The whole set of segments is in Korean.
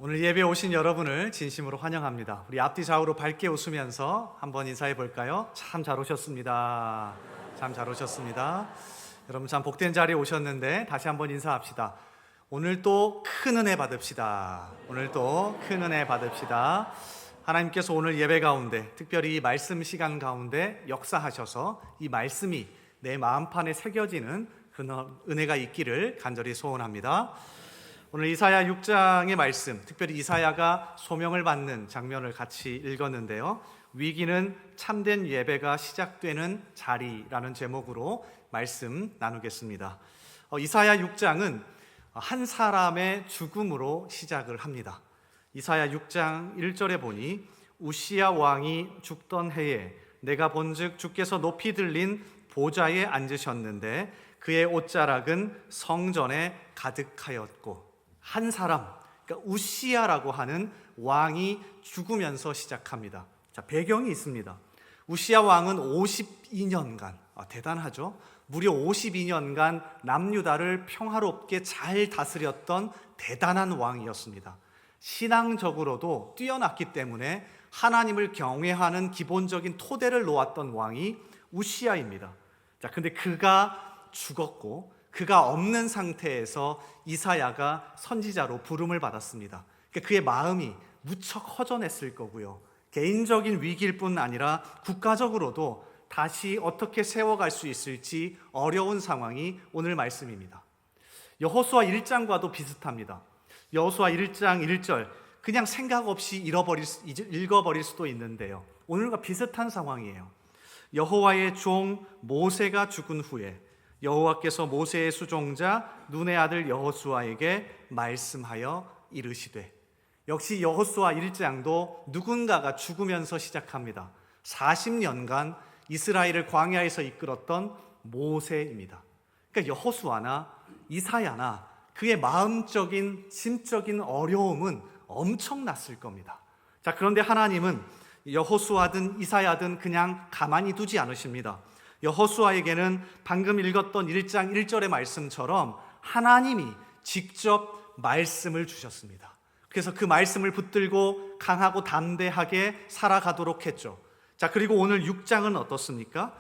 오늘 예배 오신 여러분을 진심으로 환영합니다. 우리 앞뒤 좌우로 밝게 웃으면서 한번 인사해 볼까요? 참 잘 오셨습니다. 참 잘 오셨습니다. 여러분 참 복된 자리에 오셨는데 다시 한번 인사합시다. 오늘 또 큰 은혜 받읍시다. 오늘 또 큰 은혜 받읍시다. 하나님께서 오늘 예배 가운데 특별히 말씀 시간 가운데 역사하셔서 이 말씀이 내 마음판에 새겨지는 그런 은혜가 있기를 간절히 소원합니다. 오늘 이사야 6장의 말씀, 특별히 이사야가 소명을 받는 장면을 같이 읽었는데요. 위기는 참된 예배가 시작되는 자리라는 제목으로 말씀 나누겠습니다. 이사야 6장은 한 사람의 죽음으로 시작을 합니다. 이사야 6장 1절에 보니 우시야 왕이 죽던 해에 내가 본즉 주께서 높이 들린 보좌에 앉으셨는데 그의 옷자락은 성전에 가득하였고, 한 사람, 그러니까 우시야라고 하는 왕이 죽으면서 시작합니다. 자, 배경이 있습니다. 우시야 왕은 52년간, 대단하죠? 무려 52년간 남유다를 평화롭게 잘 다스렸던 대단한 왕이었습니다. 신앙적으로도 뛰어났기 때문에 하나님을 경외하는 기본적인 토대를 놓았던 왕이 우시야입니다. 자, 근데 그가 죽었고 그가 없는 상태에서 이사야가 선지자로 부름을 받았습니다. 그의 마음이 무척 허전했을 거고요. 개인적인 위기일 뿐 아니라 국가적으로도 다시 어떻게 세워갈 수 있을지 어려운 상황이 오늘 말씀입니다. 여호수아 1장과도 비슷합니다. 여호수아 1장 1절 그냥 생각 없이 읽어버릴 수도 있는데요. 오늘과 비슷한 상황이에요. 여호와의 종 모세가 죽은 후에 여호와께서 모세의 수종자 눈의 아들 여호수아에게 말씀하여 이르시되, 역시 여호수아 1장도 누군가가 죽으면서 시작합니다. 40년간 이스라엘을 광야에서 이끌었던 모세입니다. 그러니까 여호수아나 이사야나 그의 마음적인 심적인 어려움은 엄청났을 겁니다. 자, 그런데 하나님은 여호수아든 이사야든 그냥 가만히 두지 않으십니다. 여호수아에게는 방금 읽었던 1장 1절의 말씀처럼 하나님이 직접 말씀을 주셨습니다. 그래서 그 말씀을 붙들고 강하고 담대하게 살아가도록 했죠. 자, 그리고 오늘 6장은 어떻습니까?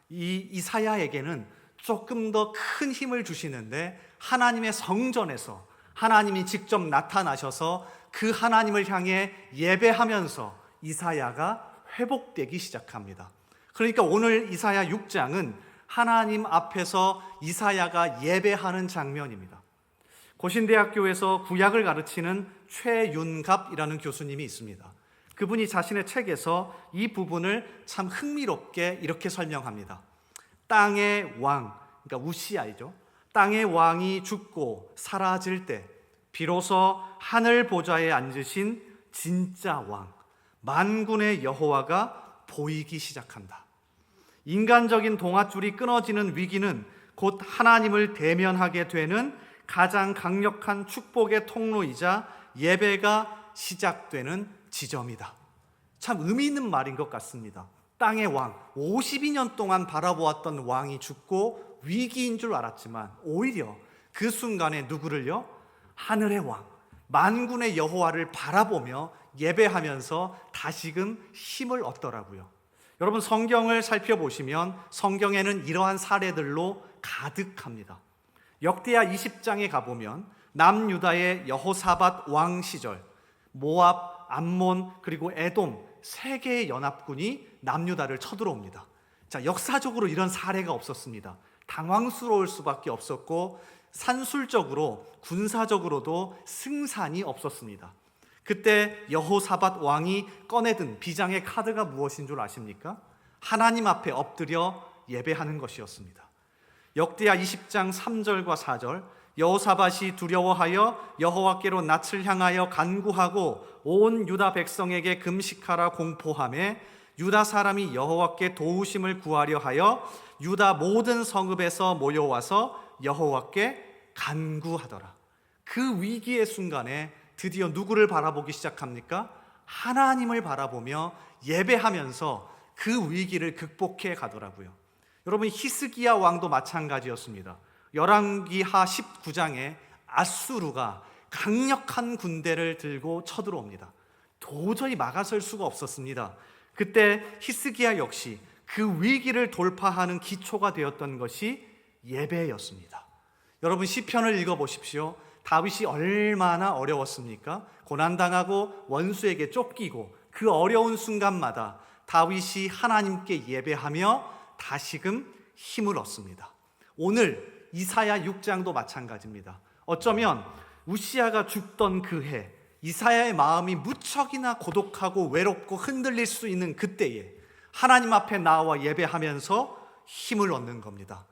이 이사야에게는 조금 더 큰 힘을 주시는데 하나님의 성전에서 하나님이 직접 나타나셔서 그 하나님을 향해 예배하면서 이사야가 회복되기 시작합니다. 그러니까 오늘 이사야 6장은 하나님 앞에서 이사야가 예배하는 장면입니다. 고신대학교에서 구약을 가르치는 최윤갑이라는 교수님이 있습니다. 그분이 자신의 책에서 이 부분을 참 흥미롭게 이렇게 설명합니다. 땅의 왕, 그러니까 우시야이죠. 땅의 왕이 죽고 사라질 때 비로소 하늘 보좌에 앉으신 진짜 왕, 만군의 여호와가 보이기 시작한다. 인간적인 동아줄이 끊어지는 위기는 곧 하나님을 대면하게 되는 가장 강력한 축복의 통로이자 예배가 시작되는 지점이다. 참 의미 있는 말인 것 같습니다. 땅의 왕, 52년 동안 바라보았던 왕이 죽고 위기인 줄 알았지만 오히려 그 순간에 누구를요? 하늘의 왕, 만군의 여호와를 바라보며 예배하면서 다시금 힘을 얻더라고요. 여러분, 성경을 살펴보시면 성경에는 이러한 사례들로 가득합니다. 역대하 20장에 가보면 남유다의 여호사밧 왕 시절 모압, 암몬 그리고 에돔 세 개의 연합군이 남유다를 쳐들어옵니다. 자, 역사적으로 이런 사례가 없었습니다. 당황스러울 수밖에 없었고 산술적으로 군사적으로도 승산이 없었습니다. 그때 여호사밧 왕이 꺼내든 비장의 카드가 무엇인 줄 아십니까? 하나님 앞에 엎드려 예배하는 것이었습니다. 역대하 20장 3절과 4절 여호사밧이 두려워하여 여호와께로 낯을 향하여 간구하고 온 유다 백성에게 금식하라 공포하며 유다 사람이 여호와께 도우심을 구하려 하여 유다 모든 성읍에서 모여와서 여호와께 간구하더라. 그 위기의 순간에 드디어 누구를 바라보기 시작합니까? 하나님을 바라보며 예배하면서 그 위기를 극복해 가더라고요. 여러분, 히스기야 왕도 마찬가지였습니다. 열왕기하 19장에 아수르가 강력한 군대를 들고 쳐들어옵니다. 도저히 막아설 수가 없었습니다. 그때 히스기야 역시 그 위기를 돌파하는 기초가 되었던 것이 예배였습니다. 여러분 시편을 읽어보십시오. 다윗이 얼마나 어려웠습니까? 고난당하고 원수에게 쫓기고 그 어려운 순간마다 다윗이 하나님께 예배하며 다시금 힘을 얻습니다. 오늘 이사야 6장도 마찬가지입니다. 어쩌면 우시아가 죽던 그 해, 이사야의 마음이 무척이나 고독하고 외롭고 흔들릴 수 있는 그때에 하나님 앞에 나와 예배하면서 힘을 얻는 겁니다.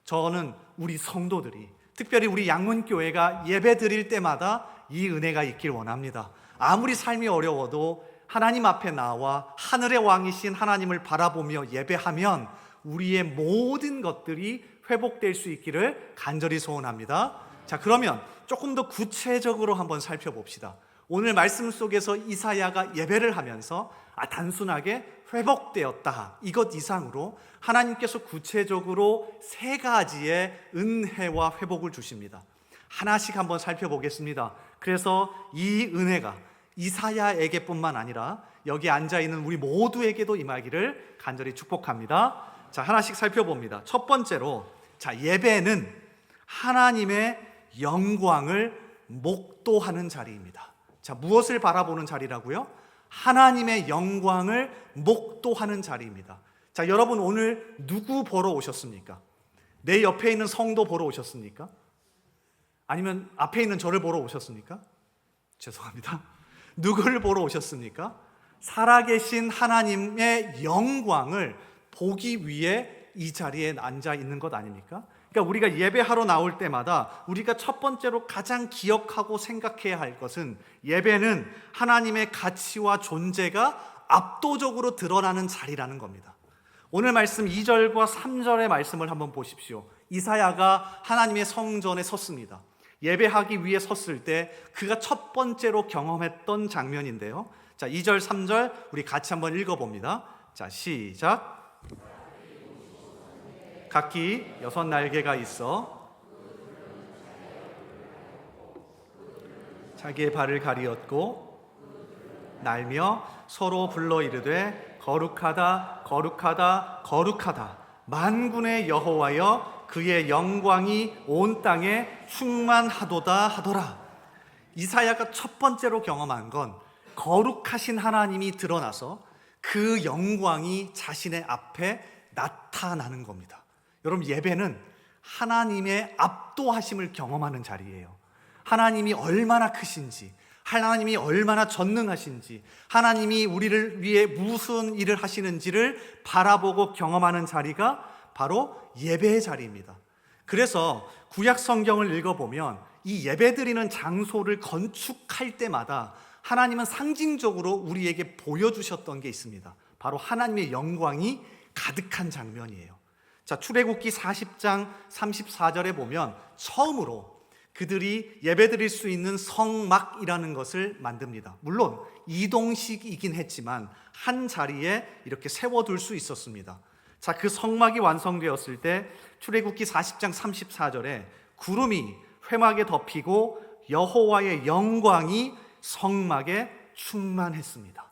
저는 우리 성도들이, 특별히 우리 양문교회가 예배 드릴 때마다 이 은혜가 있길 원합니다. 아무리 삶이 어려워도 하나님 앞에 나와 하늘의 왕이신 하나님을 바라보며 예배하면 우리의 모든 것들이 회복될 수 있기를 간절히 소원합니다. 자, 그러면 조금 더 구체적으로 한번 살펴봅시다. 오늘 말씀 속에서 이사야가 예배를 하면서 단순하게 회복되었다, 이것 이상으로 하나님께서 구체적으로 세 가지의 은혜와 회복을 주십니다. 하나씩 한번 살펴보겠습니다. 그래서 이 은혜가 이사야에게뿐만 아니라 여기 앉아있는 우리 모두에게도 임하기를 간절히 축복합니다. 자, 하나씩 살펴봅니다. 첫 번째로, 자, 예배는 하나님의 영광을 목도하는 자리입니다. 자, 무엇을 바라보는 자리라고요? 하나님의 영광을 목도하는 자리입니다. 자, 여러분 오늘 누구 보러 오셨습니까? 내 옆에 있는 성도 보러 오셨습니까? 아니면 앞에 있는 저를 보러 오셨습니까? 죄송합니다. 누구를 보러 오셨습니까? 살아계신 하나님의 영광을 보기 위해 이 자리에 앉아 있는 것 아닙니까? 그러니까 우리가 예배하러 나올 때마다 우리가 첫 번째로 가장 기억하고 생각해야 할 것은 예배는 하나님의 가치와 존재가 압도적으로 드러나는 자리라는 겁니다. 오늘 말씀 2절과 3절의 말씀을 한번 보십시오. 이사야가 하나님의 성전에 섰습니다. 예배하기 위해 섰을 때 그가 첫 번째로 경험했던 장면인데요. 자, 2절, 3절 우리 같이 한번 읽어봅니다. 자, 시작. 각기 6날개가 있어 자기의 발을 가리었고 날며 서로 불러 이르되 거룩하다 거룩하다 거룩하다 만군의 여호와여 그의 영광이 온 땅에 충만하도다 하더라. 이사야가 첫 번째로 경험한 건 거룩하신 하나님이 드러나서 그 영광이 자신의 앞에 나타나는 겁니다. 여러분, 예배는 하나님의 압도하심을 경험하는 자리예요. 하나님이 얼마나 크신지, 하나님이 얼마나 전능하신지, 하나님이 우리를 위해 무슨 일을 하시는지를 바라보고 경험하는 자리가 바로 예배의 자리입니다. 그래서 구약 성경을 읽어보면 이 예배드리는 장소를 건축할 때마다 하나님은 상징적으로 우리에게 보여주셨던 게 있습니다. 바로 하나님의 영광이 가득한 장면이에요. 자, 출애굽기 40장 34절에 보면 처음으로 그들이 예배드릴 수 있는 성막이라는 것을 만듭니다. 물론 이동식이긴 했지만 한 자리에 이렇게 세워둘 수 있었습니다. 자, 그 성막이 완성되었을 때 출애굽기 40장 34절에 구름이 회막에 덮이고 여호와의 영광이 성막에 충만했습니다.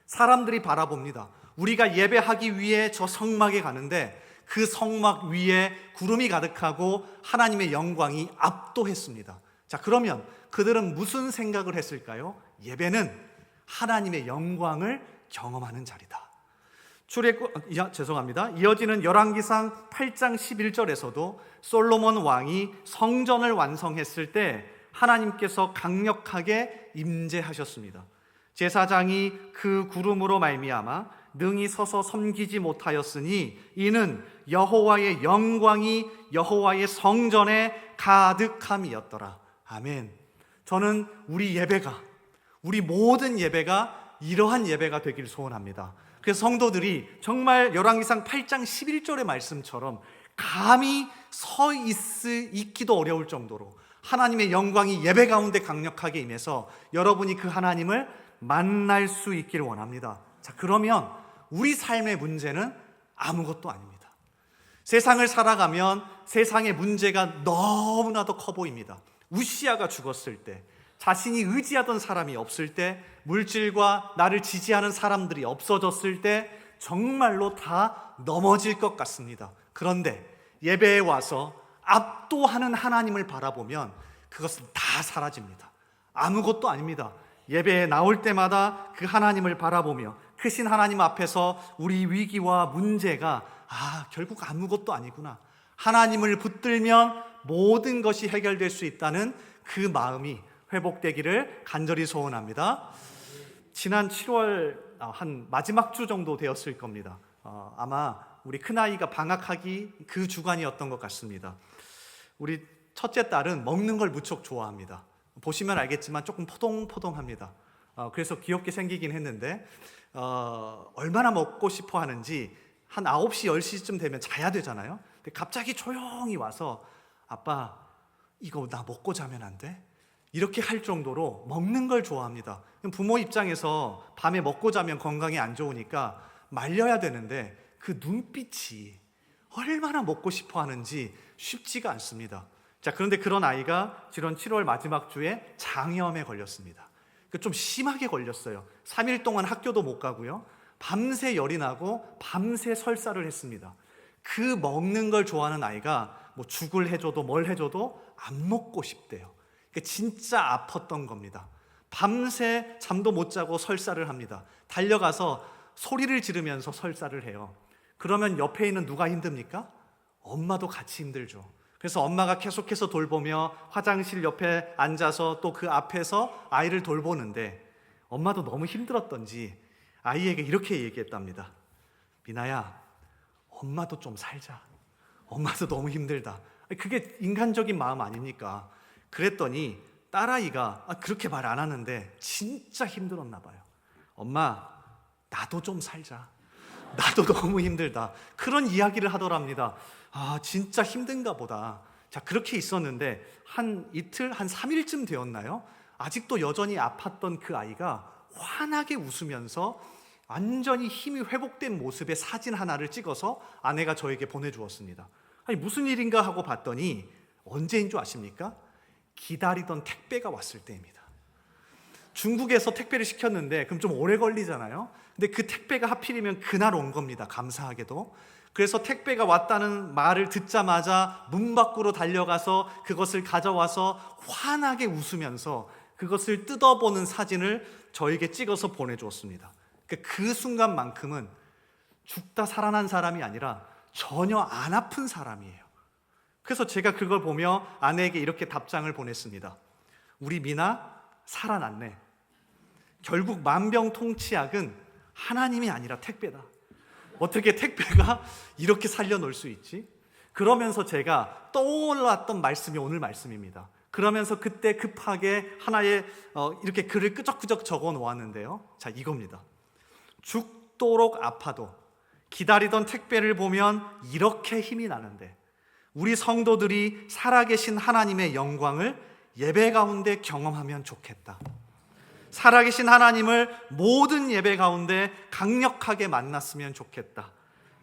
사람들이 바라봅니다. 우리가 예배하기 위해 저 성막에 가는데 그 성막 위에 구름이 가득하고 하나님의 영광이 압도했습니다. 자, 그러면 그들은 무슨 생각을 했을까요? 예배는 하나님의 영광을 경험하는 자리다. 이어지는 열왕기상 8장 11절에서도 솔로몬 왕이 성전을 완성했을 때 하나님께서 강력하게 임재하셨습니다. 제사장이 그 구름으로 말미암아 능히 서서 섬기지 못하였으니 이는 여호와의 영광이 여호와의 성전에 가득함이었더라. 아멘. 저는 우리 예배가, 우리 모든 예배가 이러한 예배가 되길 소원합니다. 그래서 성도들이 정말 열왕기상 8장 11절의 말씀처럼 감히 서 있기도 어려울 정도로 하나님의 영광이 예배 가운데 강력하게 임해서 여러분이 그 하나님을 만날 수 있길 원합니다. 자, 그러면 우리 삶의 문제는 아무것도 아닙니다. 세상을 살아가면 세상의 문제가 너무나도 커 보입니다. 우시아가 죽었을 때 자신이 의지하던 사람이 없을 때, 물질과 나를 지지하는 사람들이 없어졌을 때 정말로 다 넘어질 것 같습니다. 그런데 예배에 와서 압도하는 하나님을 바라보면 그것은 다 사라집니다. 아무것도 아닙니다. 예배에 나올 때마다 그 하나님을 바라보며 크신 하나님 앞에서 우리 위기와 문제가 결국 아무것도 아니구나, 하나님을 붙들면 모든 것이 해결될 수 있다는 그 마음이 회복되기를 간절히 소원합니다. 지난 7월 한 마지막 주 정도 되었을 겁니다. 아마 우리 큰아이가 방학하기 그 주간이었던 것 같습니다. 우리 첫째 딸은 먹는 걸 무척 좋아합니다. 보시면 알겠지만 조금 포동포동합니다. 그래서 귀엽게 생기긴 했는데 얼마나 먹고 싶어 하는지 한 9시, 10시쯤 되면 자야 되잖아요. 근데 갑자기 조용히 와서 아빠 이거 나 먹고 자면 안 돼? 이렇게 할 정도로 먹는 걸 좋아합니다. 부모 입장에서 밤에 먹고 자면 건강에 안 좋으니까 말려야 되는데 그 눈빛이 얼마나 먹고 싶어 하는지 쉽지가 않습니다. 자, 그런데 그런 아이가 지난 7월 마지막 주에 장염에 걸렸습니다. 좀 심하게 걸렸어요. 3일 동안 학교도 못 가고요. 밤새 열이 나고 밤새 설사를 했습니다. 그 먹는 걸 좋아하는 아이가 뭐 죽을 해줘도 뭘 해줘도 안 먹고 싶대요. 진짜 아팠던 겁니다. 밤새 잠도 못 자고 설사를 합니다. 달려가서 소리를 지르면서 설사를 해요. 그러면 옆에 있는 누가 힘듭니까? 엄마도 같이 힘들죠. 그래서 엄마가 계속해서 돌보며 화장실 옆에 앉아서 또 그 앞에서 아이를 돌보는데 엄마도 너무 힘들었던지 아이에게 이렇게 얘기했답니다. 미나야, 엄마도 좀 살자. 엄마도 너무 힘들다. 그게 인간적인 마음 아닙니까? 그랬더니 딸아이가 그렇게 말 안 하는데 진짜 힘들었나 봐요. 엄마, 나도 좀 살자. 나도 너무 힘들다. 그런 이야기를 하더랍니다. 진짜 힘든가 보다. 자, 그렇게 있었는데 한 이틀, 한 3일쯤 되었나요? 아직도 여전히 아팠던 그 아이가 환하게 웃으면서 완전히 힘이 회복된 모습의 사진 하나를 찍어서 아내가 저에게 보내주었습니다. 무슨 일인가 하고 봤더니 언제인 줄 아십니까? 기다리던 택배가 왔을 때입니다. 중국에서 택배를 시켰는데 그럼 좀 오래 걸리잖아요. 근데 그 택배가 하필이면 그날 온 겁니다. 감사하게도. 그래서 택배가 왔다는 말을 듣자마자 문 밖으로 달려가서 그것을 가져와서 환하게 웃으면서 그것을 뜯어보는 사진을 저에게 찍어서 보내주었습니다. 그 순간만큼은 죽다 살아난 사람이 아니라 전혀 안 아픈 사람이에요. 그래서 제가 그걸 보며 아내에게 이렇게 답장을 보냈습니다. 우리 미나 살아났네. 결국 만병통치약은 하나님이 아니라 택배다. 어떻게 택배가 이렇게 살려놓을 수 있지? 그러면서 제가 떠올랐던 말씀이 오늘 말씀입니다. 그러면서 그때 급하게 하나의 이렇게 글을 끄적끄적 적어 놓았는데요. 자, 이겁니다. 죽도록 아파도 기다리던 택배를 보면 이렇게 힘이 나는데 우리 성도들이 살아계신 하나님의 영광을 예배 가운데 경험하면 좋겠다. 살아계신 하나님을 모든 예배 가운데 강력하게 만났으면 좋겠다.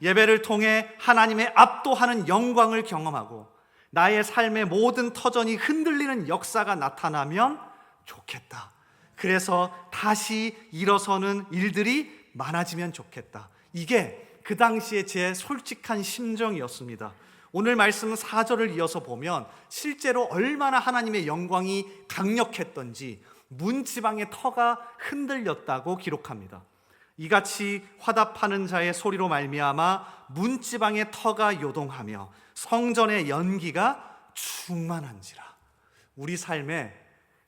예배를 통해 하나님의 압도하는 영광을 경험하고 나의 삶의 모든 터전이 흔들리는 역사가 나타나면 좋겠다. 그래서 다시 일어서는 일들이 많아지면 좋겠다. 이게 그 당시에 제 솔직한 심정이었습니다. 오늘 말씀 4절을 이어서 보면 실제로 얼마나 하나님의 영광이 강력했던지 문지방의 터가 흔들렸다고 기록합니다. 이같이 화답하는 자의 소리로 말미암아 문지방의 터가 요동하며 성전의 연기가 충만한지라. 우리 삶에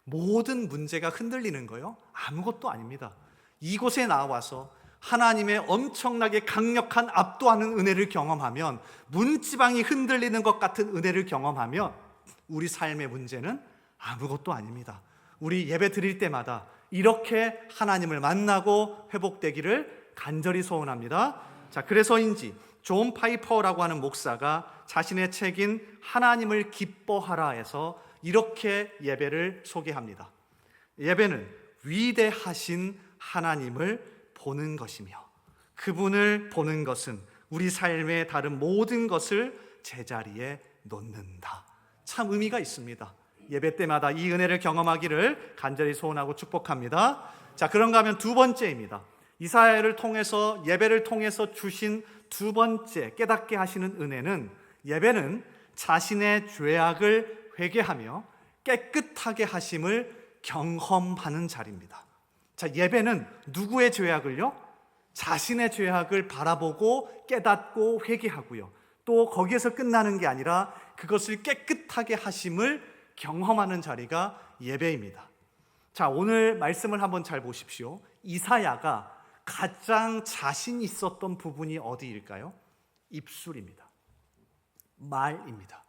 모든 문제가 흔들리는 거요? 아무것도 아닙니다. 이곳에 나와서 하나님의 엄청나게 강력한 압도하는 은혜를 경험하면, 문지방이 흔들리는 것 같은 은혜를 경험하면 우리 삶의 문제는 아무것도 아닙니다. 우리 예배 드릴 때마다 이렇게 하나님을 만나고 회복되기를 간절히 소원합니다. 자, 그래서인지 존 파이퍼라고 하는 목사가 자신의 책인 하나님을 기뻐하라에서 이렇게 예배를 소개합니다. 예배는 위대하신 하나님을 보는 것이며 그분을 보는 것은 우리 삶의 다른 모든 것을 제자리에 놓는다. 참 의미가 있습니다. 예배 때마다 이 은혜를 경험하기를 간절히 소원하고 축복합니다. 자, 그런가 하면 두 번째입니다. 이사야를 통해서, 예배를 통해서 주신 두 번째 깨닫게 하시는 은혜는, 예배는 자신의 죄악을 회개하며 깨끗하게 하심을 경험하는 자리입니다. 자, 예배는 누구의 죄악을요? 자신의 죄악을 바라보고 깨닫고 회개하고요, 또 거기에서 끝나는 게 아니라 그것을 깨끗하게 하심을 경험하는 자리가 예배입니다. 자, 오늘 말씀을 한번 잘 보십시오. 이사야가 가장 자신 있었던 부분이 어디일까요? 입술입니다. 말입니다.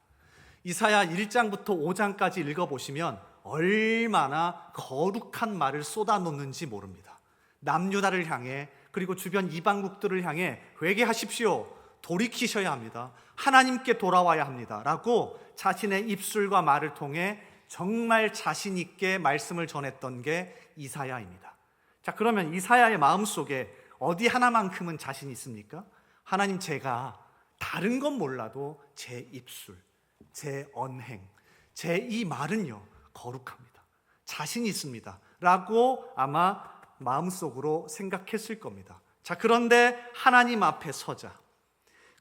이사야 1장부터 5장까지 읽어보시면 얼마나 거룩한 말을 쏟아놓는지 모릅니다. 남유다를 향해, 그리고 주변 이방국들을 향해 회개하십시오, 돌이키셔야 합니다, 하나님께 돌아와야 합니다 라고 자신의 입술과 말을 통해 정말 자신 있게 말씀을 전했던 게 이사야입니다. 자, 그러면 이사야의 마음속에 어디 하나만큼은 자신 있습니까? 하나님, 제가 다른 건 몰라도 제 입술, 제 언행, 제 이 말은요 거룩합니다, 자신 있습니다 라고 아마 마음속으로 생각했을 겁니다. 자, 그런데 하나님 앞에 서자,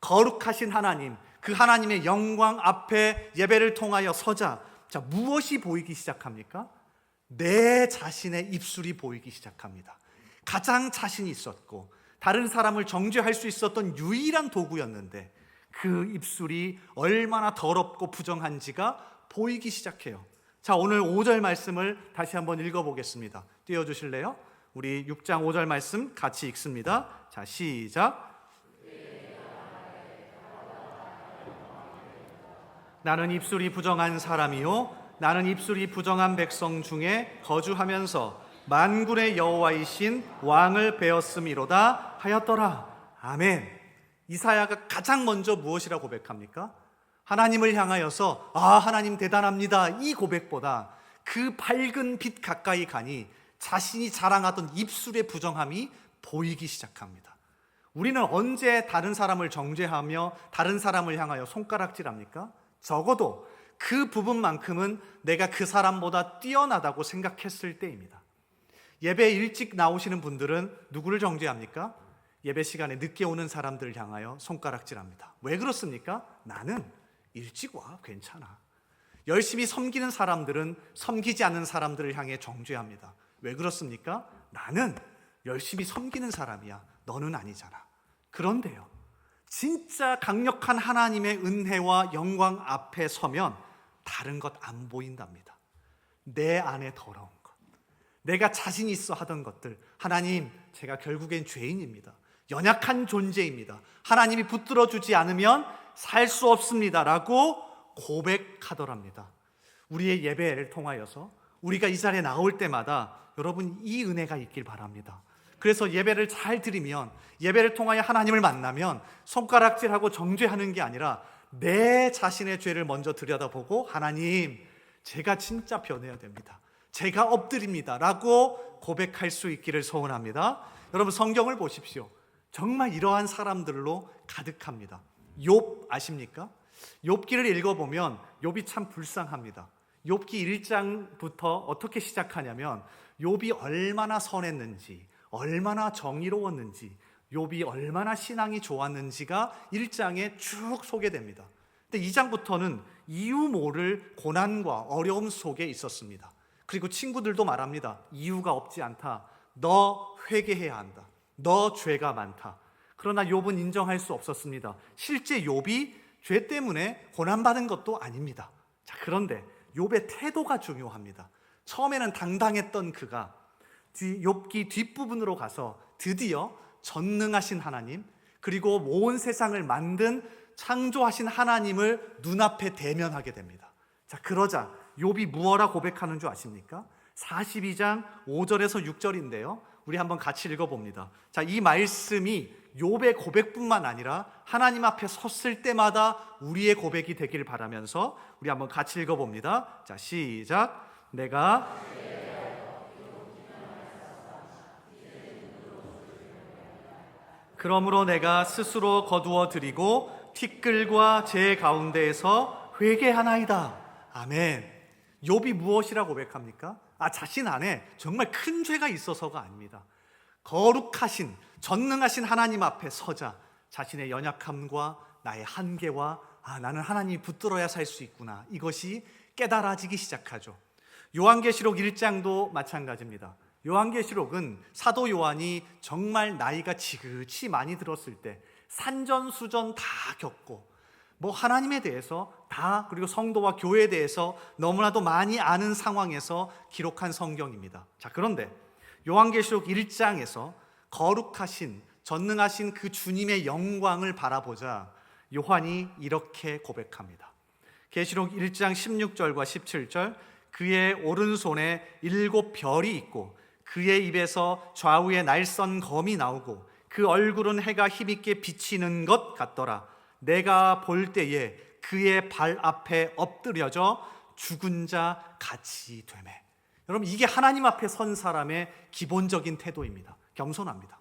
거룩하신 하나님, 그 하나님의 영광 앞에 예배를 통하여 서자, 자, 무엇이 보이기 시작합니까? 내 자신의 입술이 보이기 시작합니다. 가장 자신이 있었고 다른 사람을 정죄할 수 있었던 유일한 도구였는데 그 입술이 얼마나 더럽고 부정한지가 보이기 시작해요. 자, 오늘 5절 말씀을 다시 한번 읽어보겠습니다. 띄워주실래요? 우리 6장 5절 말씀 같이 읽습니다. 자, 시작. 나는 입술이 부정한 사람이요, 나는 입술이 부정한 백성 중에 거주하면서 만군의 여호와이신 왕을 배웠음이로다 하였더라. 아멘. 이사야가 가장 먼저 무엇이라 고백합니까? 하나님을 향하여서 하나님 대단합니다, 이 고백보다 그 밝은 빛 가까이 가니 자신이 자랑하던 입술의 부정함이 보이기 시작합니다. 우리는 언제 다른 사람을 정죄하며 다른 사람을 향하여 손가락질합니까? 적어도 그 부분만큼은 내가 그 사람보다 뛰어나다고 생각했을 때입니다. 예배 일찍 나오시는 분들은 누구를 정죄합니까? 예배 시간에 늦게 오는 사람들을 향하여 손가락질합니다. 왜 그렇습니까? 나는 일찍 와, 괜찮아. 열심히 섬기는 사람들은 섬기지 않는 사람들을 향해 정죄합니다. 왜 그렇습니까? 나는 열심히 섬기는 사람이야, 너는 아니잖아. 그런데요, 진짜 강력한 하나님의 은혜와 영광 앞에 서면 다른 것 안 보인답니다. 내 안에 더러운 것, 내가 자신 있어 하던 것들, 하나님, 제가 결국엔 죄인입니다, 연약한 존재입니다, 하나님이 붙들어 주지 않으면 살 수 없습니다 라고 고백하더랍니다. 우리의 예배를 통하여서 우리가 이 자리에 나올 때마다 여러분, 이 은혜가 있길 바랍니다. 그래서 예배를 잘 드리면, 예배를 통하여 하나님을 만나면 손가락질하고 정죄하는 게 아니라 내 자신의 죄를 먼저 들여다보고, 하나님, 제가 진짜 변해야 됩니다, 제가 엎드립니다 라고 고백할 수 있기를 소원합니다. 여러분, 성경을 보십시오. 정말 이러한 사람들로 가득합니다. 욥 아십니까? 욥기를 읽어보면 욥이 참 불쌍합니다. 욥기 1장부터 어떻게 시작하냐면 욥이 얼마나 선했는지, 얼마나 정의로웠는지, 욥이 얼마나 신앙이 좋았는지가 1장에 쭉 소개됩니다. 근데 2장부터는 이유 모를 고난과 어려움 속에 있었습니다. 그리고 친구들도 말합니다. 이유가 없지 않다, 너 회개해야 한다, 너 죄가 많다. 그러나 욥은 인정할 수 없었습니다. 실제 욥이 죄 때문에 고난받은 것도 아닙니다. 자, 그런데 욥의 태도가 중요합니다. 처음에는 당당했던 그가 욥기 뒷부분으로 가서 드디어 전능하신 하나님, 그리고 온 세상을 만든 창조하신 하나님을 눈앞에 대면하게 됩니다. 자, 그러자 욥이 무엇라 고백하는 줄 아십니까? 42장 5절에서 6절인데요 우리 한번 같이 읽어봅니다. 자, 이 말씀이 욥의 고백뿐만 아니라 하나님 앞에 섰을 때마다 우리의 고백이 되길 바라면서 우리 한번 같이 읽어봅니다. 자, 시작. 내가 그러므로 내가 스스로 거두어 드리고 티끌과 제 가운데에서 회개하나이다. 아멘. 욥이 무엇이라고 고백합니까? 자신 안에 정말 큰 죄가 있어서가 아닙니다. 거룩하신, 전능하신 하나님 앞에 서자 자신의 연약함과 나의 한계와 나는 하나님이 붙들어야 살 수 있구나, 이것이 깨달아지기 시작하죠. 요한계시록 1장도 마찬가지입니다. 요한계시록은 사도 요한이 정말 나이가 지긋이 많이 들었을 때 산전수전 다 겪고 하나님에 대해서 다, 그리고 성도와 교회에 대해서 너무나도 많이 아는 상황에서 기록한 성경입니다. 그런데 요한계시록 1장에서 거룩하신, 전능하신 그 주님의 영광을 바라보자 요한이 이렇게 고백합니다. 계시록 1장 16절과 17절, 그의 오른손에 7 별이 있고 그의 입에서 좌우에 날선 검이 나오고 그 얼굴은 해가 힘있게 비치는 것 같더라. 내가 볼 때에 그의 발 앞에 엎드려져 죽은 자 같이 되매. 여러분, 이게 하나님 앞에 선 사람의 기본적인 태도입니다. 겸손합니다.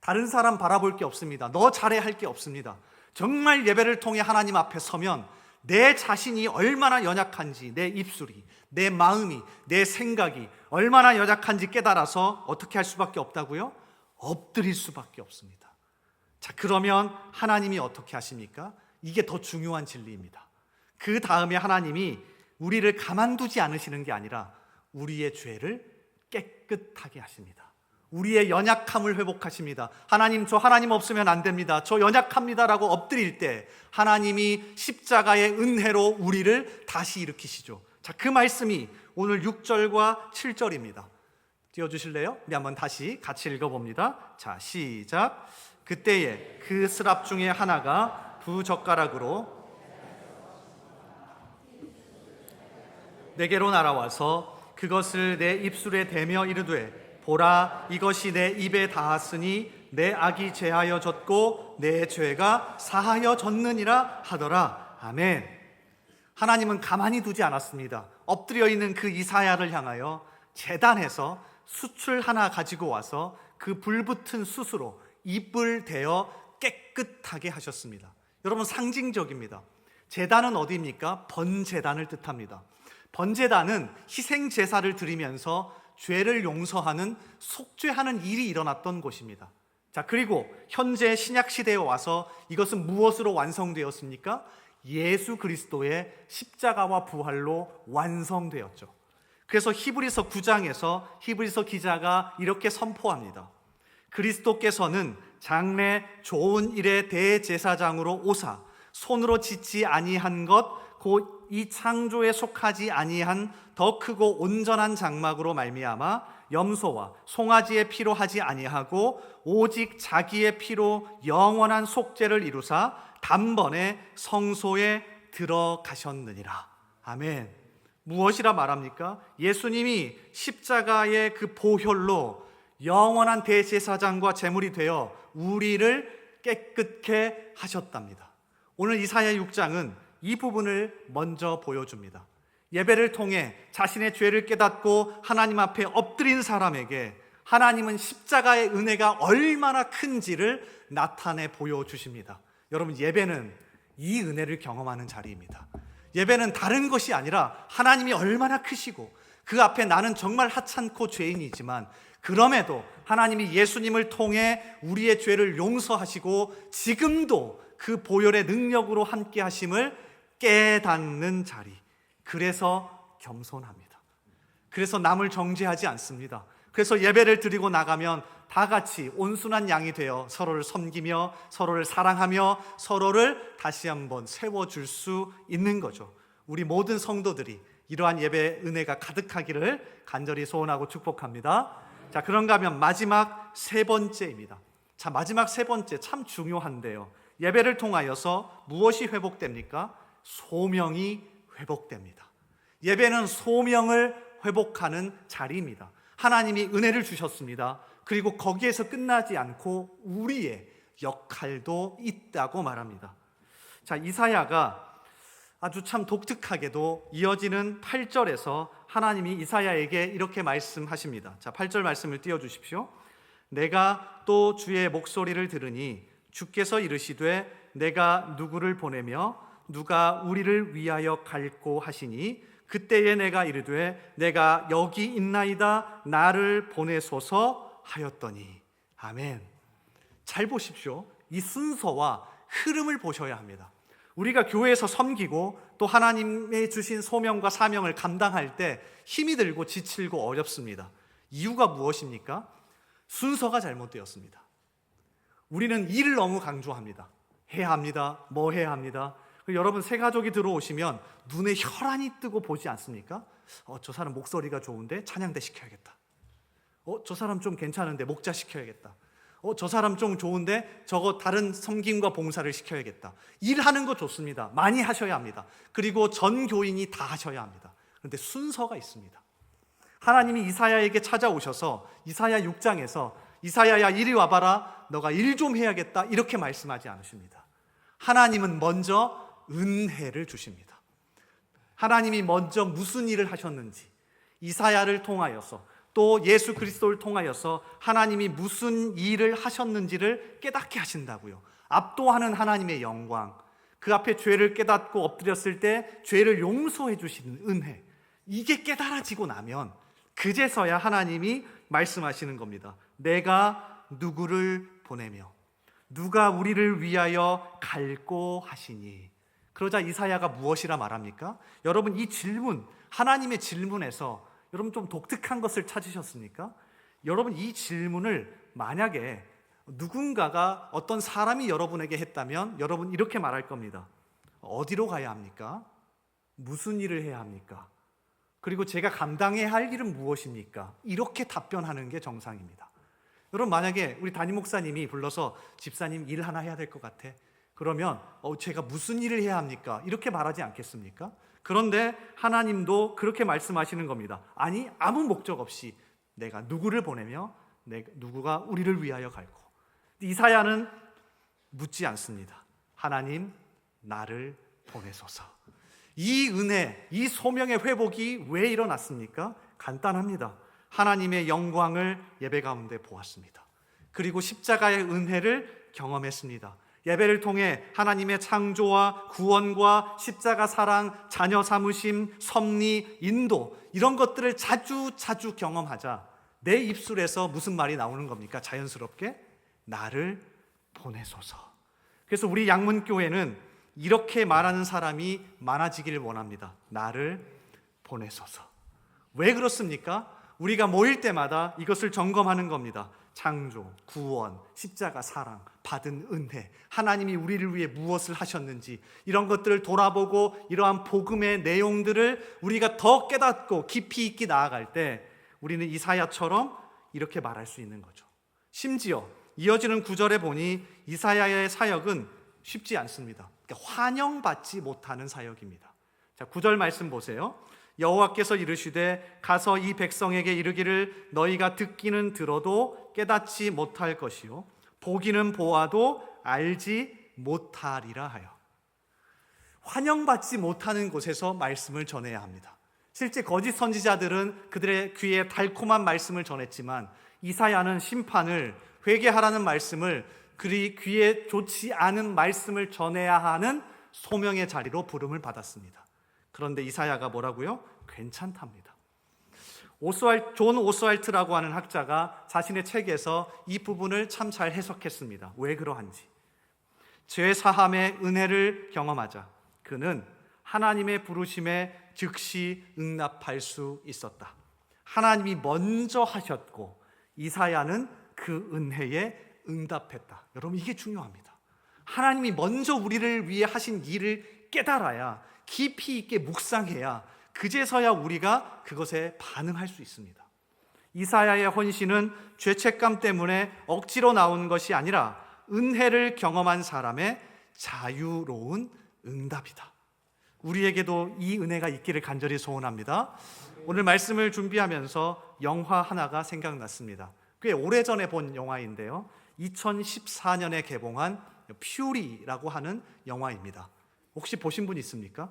다른 사람 바라볼 게 없습니다. 너 잘해야 할 게 없습니다. 정말 예배를 통해 하나님 앞에 서면 내 자신이 얼마나 연약한지, 내 입술이, 내 마음이, 내 생각이 얼마나 연약한지 깨달아서 어떻게 할 수밖에 없다고요? 엎드릴 수밖에 없습니다. 그러면 하나님이 어떻게 하십니까? 이게 더 중요한 진리입니다. 그 다음에 하나님이 우리를 가만두지 않으시는 게 아니라 우리의 죄를 깨끗하게 하십니다. 우리의 연약함을 회복하십니다. 하나님, 저 하나님 없으면 안 됩니다, 저 연약합니다라고 엎드릴 때 하나님이 십자가의 은혜로 우리를 다시 일으키시죠. 그 말씀이 오늘 6절과 7절입니다. 띄워주실래요? 우리 한번 다시 같이 읽어봅니다. 시작. 그때에 그 스랍 중에 하나가 부젓가락으로 내게로 날아와서 그것을 내 입술에 대며 이르되, 보라, 이것이 내 입에 닿았으니 내 악이 제하여 졌고 내 죄가 사하여 졌느니라 하더라. 아멘. 하나님은 가만히 두지 않았습니다. 엎드려 있는 그 이사야를 향하여 제단에서 숯을 하나 가지고 와서 그 불붙은 숯으로 입을 대어 깨끗하게 하셨습니다. 여러분, 상징적입니다. 제단은 어디입니까? 번제단을 뜻합니다. 번제단은 희생제사를 드리면서 죄를 용서하는, 속죄하는 일이 일어났던 곳입니다. 그리고 현재 신약시대에 와서 이것은 무엇으로 완성되었습니까? 예수 그리스도의 십자가와 부활로 완성되었죠. 그래서 히브리서 9장에서 히브리서 기자가 이렇게 선포합니다. 그리스도께서는 장래 좋은 일의 대제사장으로 오사 손으로 짓지 아니한 것 곧 이 창조에 속하지 아니한 더 크고 온전한 장막으로 말미암아 염소와 송아지의 피로 하지 아니하고 오직 자기의 피로 영원한 속죄를 이루사 단번에 성소에 들어가셨느니라. 아멘. 무엇이라 말합니까? 예수님이 십자가의 그 보혈로 영원한 대제사장과 제물이 되어 우리를 깨끗게 하셨답니다. 오늘 이사야 6장은 이 부분을 먼저 보여줍니다. 예배를 통해 자신의 죄를 깨닫고 하나님 앞에 엎드린 사람에게 하나님은 십자가의 은혜가 얼마나 큰지를 나타내 보여주십니다. 여러분, 예배는 이 은혜를 경험하는 자리입니다. 예배는 다른 것이 아니라 하나님이 얼마나 크시고 그 앞에 나는 정말 하찮고 죄인이지만 그럼에도 하나님이 예수님을 통해 우리의 죄를 용서하시고 지금도 그 보혈의 능력으로 함께 하심을 깨닫는 자리. 그래서 겸손합니다. 그래서 남을 정죄하지 않습니다. 그래서 예배를 드리고 나가면 다 같이 온순한 양이 되어 서로를 섬기며 서로를 사랑하며 서로를 다시 한번 세워줄 수 있는 거죠. 우리 모든 성도들이 이러한 예배 은혜가 가득하기를 간절히 소원하고 축복합니다. 그런가 하면 마지막 세 번째입니다. 마지막 세 번째 참 중요한데요. 예배를 통하여서 무엇이 회복됩니까? 소명이 회복됩니다. 예배는 소명을 회복하는 자리입니다. 하나님이 은혜를 주셨습니다. 그리고 거기에서 끝나지 않고 우리의 역할도 있다고 말합니다. 이사야가 아주 참 독특하게도 이어지는 8절에서 하나님이 이사야에게 이렇게 말씀하십니다. 8절 말씀을 띄워주십시오. 내가 또 주의 목소리를 들으니 주께서 이르시되 내가 누구를 보내며 누가 우리를 위하여 갈고 하시니 그때에 내가 이르되 내가 여기 있나이다 나를 보내소서 하였더니. 아멘. 잘 보십시오. 이 순서와 흐름을 보셔야 합니다. 우리가 교회에서 섬기고 또 하나님의 주신 소명과 사명을 감당할 때 힘이 들고 지치고 어렵습니다. 이유가 무엇입니까? 순서가 잘못되었습니다. 우리는 일을 너무 강조합니다. 해야 합니다. 뭐 해야 합니다. 여러분 새 가족이 들어오시면 눈에 혈안이 뜨고 보지 않습니까? 저 사람 목소리가 좋은데 찬양대 시켜야겠다. 저 사람 좀 괜찮은데 목자 시켜야겠다. 저 사람 좀 좋은데 저거 다른 섬김과 봉사를 시켜야겠다. 일하는 거 좋습니다. 많이 하셔야 합니다. 그리고 전 교인이 다 하셔야 합니다. 그런데 순서가 있습니다. 하나님이 이사야에게 찾아오셔서 이사야 6장에서 이사야야 이리 와봐라, 너가 일 좀 해야겠다 이렇게 말씀하지 않으십니다. 하나님은 먼저 은혜를 주십니다. 하나님이 먼저 무슨 일을 하셨는지 이사야를 통하여서 또 예수 그리스도를 통하여서 하나님이 무슨 일을 하셨는지를 깨닫게 하신다고요. 압도하는 하나님의 영광, 그 앞에 죄를 깨닫고 엎드렸을 때 죄를 용서해 주시는 은혜, 이게 깨달아지고 나면 그제서야 하나님이 말씀하시는 겁니다. 내가 누구를 보내며 누가 우리를 위하여 갈고 하시니. 그러자 이사야가 무엇이라 말합니까? 여러분 이 질문, 하나님의 질문에서 여러분 좀 독특한 것을 찾으셨습니까? 여러분 이 질문을 만약에 누군가가 어떤 사람이 여러분에게 했다면 여러분 이렇게 말할 겁니다. 어디로 가야 합니까? 무슨 일을 해야 합니까? 그리고 제가 감당해야 할 일은 무엇입니까? 이렇게 답변하는 게 정상입니다. 여러분 만약에 우리 담임 목사님이 불러서 집사님 일 하나 해야 될 것 같아. 그러면 제가 무슨 일을 해야 합니까? 이렇게 말하지 않겠습니까? 그런데 하나님도 그렇게 말씀하시는 겁니다. 아니 아무 목적 없이 내가 누구를 보내며 누구가 우리를 위하여 갈고. 이사야는 묻지 않습니다. 하나님 나를 보내소서. 이 은혜, 이 소명의 회복이 왜 일어났습니까? 간단합니다. 하나님의 영광을 예배 가운데 보았습니다. 그리고 십자가의 은혜를 경험했습니다. 예배를 통해 하나님의 창조와 구원과 십자가 사랑, 자녀 삼으심, 섭리, 인도 이런 것들을 자주 경험하자 내 입술에서 무슨 말이 나오는 겁니까? 자연스럽게 나를 보내소서. 그래서 우리 양문교회는 이렇게 말하는 사람이 많아지기를 원합니다. 나를 보내소서. 왜 그렇습니까? 우리가 모일 때마다 이것을 점검하는 겁니다. 창조, 구원, 십자가 사랑, 받은 은혜, 하나님이 우리를 위해 무엇을 하셨는지 이런 것들을 돌아보고 이러한 복음의 내용들을 우리가 더 깨닫고 깊이 있게 나아갈 때 우리는 이사야처럼 이렇게 말할 수 있는 거죠. 심지어 이어지는 구절에 보니 이사야의 사역은 쉽지 않습니다. 그러니까 환영받지 못하는 사역입니다. 자, 9절 말씀 보세요. 여호와께서 이르시되 가서 이 백성에게 이르기를 너희가 듣기는 들어도 깨닫지 못할 것이요 보기는 보아도 알지 못하리라 하여. 환영받지 못하는 곳에서 말씀을 전해야 합니다. 실제 거짓 선지자들은 그들의 귀에 달콤한 말씀을 전했지만 이사야는 심판을, 회개하라는 말씀을, 그리 귀에 좋지 않은 말씀을 전해야 하는 소명의 자리로 부름을 받았습니다. 그런데 이사야가 뭐라고요? 괜찮답니다. 존 오스왈트라고 하는 학자가 자신의 책에서 이 부분을 참 잘 해석했습니다. 왜 그러한지. 죄 사함의 은혜를 경험하자 그는 하나님의 부르심에 즉시 응답할 수 있었다. 하나님이 먼저 하셨고 이사야는 그 은혜에 응답했다. 여러분 이게 중요합니다. 하나님이 먼저 우리를 위해 하신 일을 깨달아야, 깊이 있게 묵상해야 그제서야 우리가 그것에 반응할 수 있습니다. 이사야의 헌신은 죄책감 때문에 억지로 나온 것이 아니라 은혜를 경험한 사람의 자유로운 응답이다. 우리에게도 이 은혜가 있기를 간절히 소원합니다. 오늘 말씀을 준비하면서 영화 하나가 생각났습니다. 꽤 오래전에 본 영화인데요, 2014년에 개봉한 퓨리라고 하는 영화입니다. 혹시 보신 분 있습니까?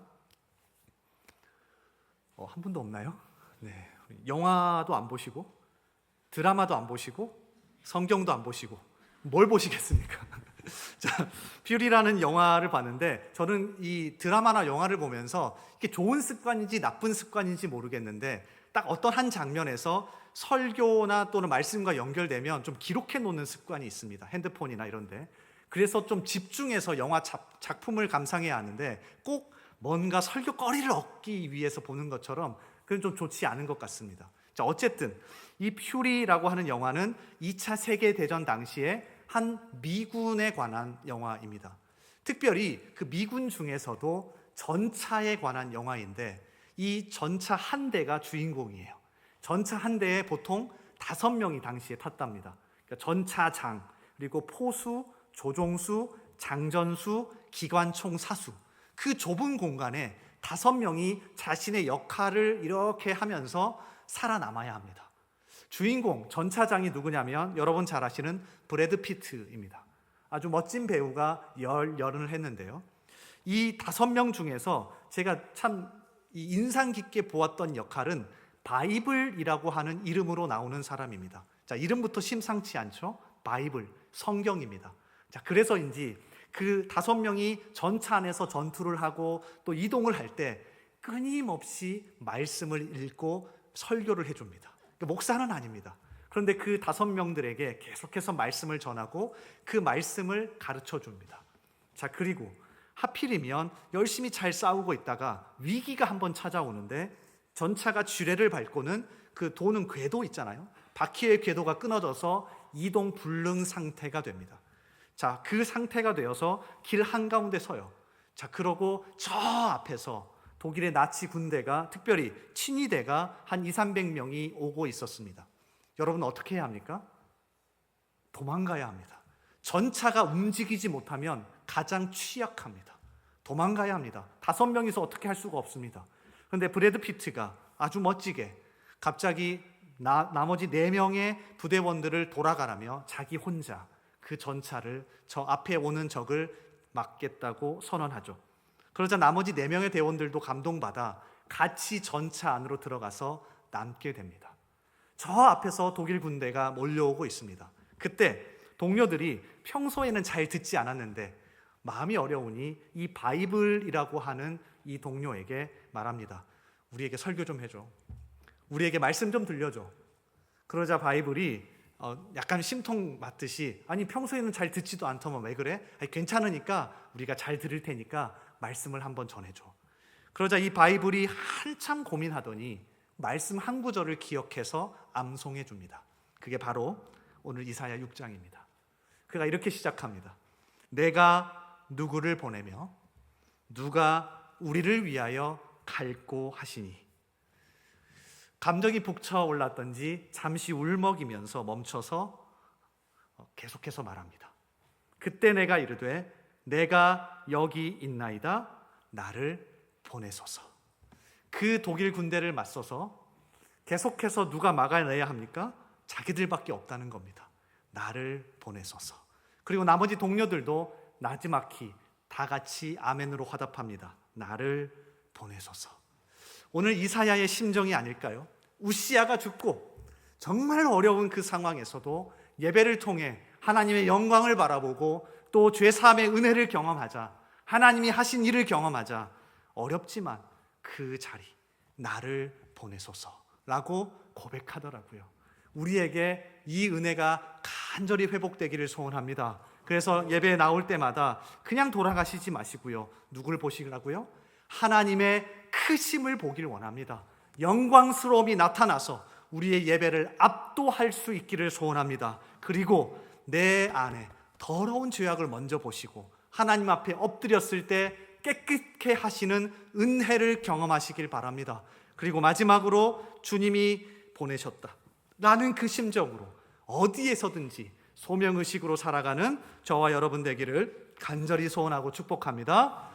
한 분도 없나요? 네. 영화도 안 보시고 드라마도 안 보시고 성경도 안 보시고 뭘 보시겠습니까? 자, 퓨리라는 영화를 봤는데 저는 이 드라마나 영화를 보면서 이게 좋은 습관인지 나쁜 습관인지 모르겠는데 딱 어떤 한 장면에서 설교나 또는 말씀과 연결되면 좀 기록해 놓는 습관이 있습니다. 핸드폰이나 이런데. 그래서 좀 집중해서 영화 작품을 감상해야 하는데 꼭 뭔가 설교거리를 얻기 위해서 보는 것처럼 그건 좀 좋지 않은 것 같습니다. 자, 어쨌든 이 퓨리라고 하는 영화는 2차 세계대전 당시에 한 미군에 관한 영화입니다. 특별히 그 미군 중에서도 전차에 관한 영화인데 이 전차 한 대가 주인공이에요. 전차 한 대에 보통 5명이 당시에 탔답니다. 그러니까 전차장, 그리고 포수, 조종수, 장전수, 기관총 사수, 그 좁은 공간에 5명이 자신의 역할을 이렇게 하면서 살아남아야 합니다. 주인공 전차장이 누구냐면 여러분 잘 아시는 브래드 피트입니다. 아주 멋진 배우가 열연을 했는데요. 이 5명 중에서 제가 참 인상 깊게 보았던 역할은 바이블이라고 하는 이름으로 나오는 사람입니다. 자, 이름부터 심상치 않죠? 바이블, 성경입니다. 자, 그래서인지 그 5명이 전차 안에서 전투를 하고 또 이동을 할 때 끊임없이 말씀을 읽고 설교를 해줍니다. 목사는 아닙니다. 그런데 그 5명들에게 계속해서 말씀을 전하고 그 말씀을 가르쳐 줍니다. 자, 그리고 하필이면 열심히 잘 싸우고 있다가 위기가 한번 찾아오는데 전차가 지뢰를 밟고는 그 도는 궤도 있잖아요. 바퀴의 궤도가 끊어져서 이동 불능 상태가 됩니다. 자, 그 상태가 되어서 길 한가운데 서요. 자, 그러고 저 앞에서 독일의 나치 군대가, 특별히 친위대가 한 200~300명이 오고 있었습니다. 여러분 어떻게 해야 합니까? 도망가야 합니다. 전차가 움직이지 못하면 가장 취약합니다. 도망가야 합니다. 5명이서 어떻게 할 수가 없습니다. 그런데 브래드 피트가 아주 멋지게 갑자기 나머지 4명의 부대원들을 돌아가라며 자기 혼자 그 전차를 저 앞에 오는 적을 막겠다고 선언하죠. 그러자 나머지 4명의 대원들도 감동받아 같이 전차 안으로 들어가서 남게 됩니다. 저 앞에서 독일 군대가 몰려오고 있습니다. 그때 동료들이 평소에는 잘 듣지 않았는데 마음이 어려우니 이 바이블이라고 하는 이 동료에게 말합니다. 우리에게 설교 좀 해줘. 우리에게 말씀 좀 들려줘. 그러자 바이블이 약간 심통 맞듯이, 아니 평소에는 잘 듣지도 않더만 왜 그래? 아니, 괜찮으니까 우리가 잘 들을 테니까 말씀을 한번 전해줘. 그러자 이 바이블이 한참 고민하더니 말씀 한 구절을 기억해서 암송해 줍니다. 그게 바로 오늘 이사야 6장입니다. 그가 이렇게 시작합니다. 내가 누구를 보내며 누가 우리를 위하여 갈고 하시니. 감정이 북차올랐던지 잠시 울먹이면서 멈춰서 계속해서 말합니다. 그때 내가 이르되 내가 여기 있나이다. 나를 보내소서. 그 독일 군대를 맞서서 계속해서 누가 막아내야 합니까? 자기들밖에 없다는 겁니다. 나를 보내소서. 그리고 나머지 동료들도 나지막히 다 같이 아멘으로 화답합니다. 나를 보내소서. 오늘 이사야의 심정이 아닐까요? 우시야가 죽고 정말 어려운 그 상황에서도 예배를 통해 하나님의 영광을 바라보고 또 죄사함의 은혜를 경험하자, 하나님이 하신 일을 경험하자, 어렵지만 그 자리 나를 보내소서라고 고백하더라고요. 우리에게 이 은혜가 간절히 회복되기를 소원합니다. 그래서 예배에 나올 때마다 그냥 돌아가시지 마시고요. 누굴 보시라고요? 하나님의 크심을 보길 원합니다. 영광스러움이 나타나서 우리의 예배를 압도할 수 있기를 소원합니다. 그리고 내 안에 더러운 죄악을 먼저 보시고 하나님 앞에 엎드렸을 때 깨끗게 하시는 은혜를 경험하시길 바랍니다. 그리고 마지막으로 주님이 보내셨다라는 그 심정으로 어디에서든지 소명의식으로 살아가는 저와 여러분 되기를 간절히 소원하고 축복합니다.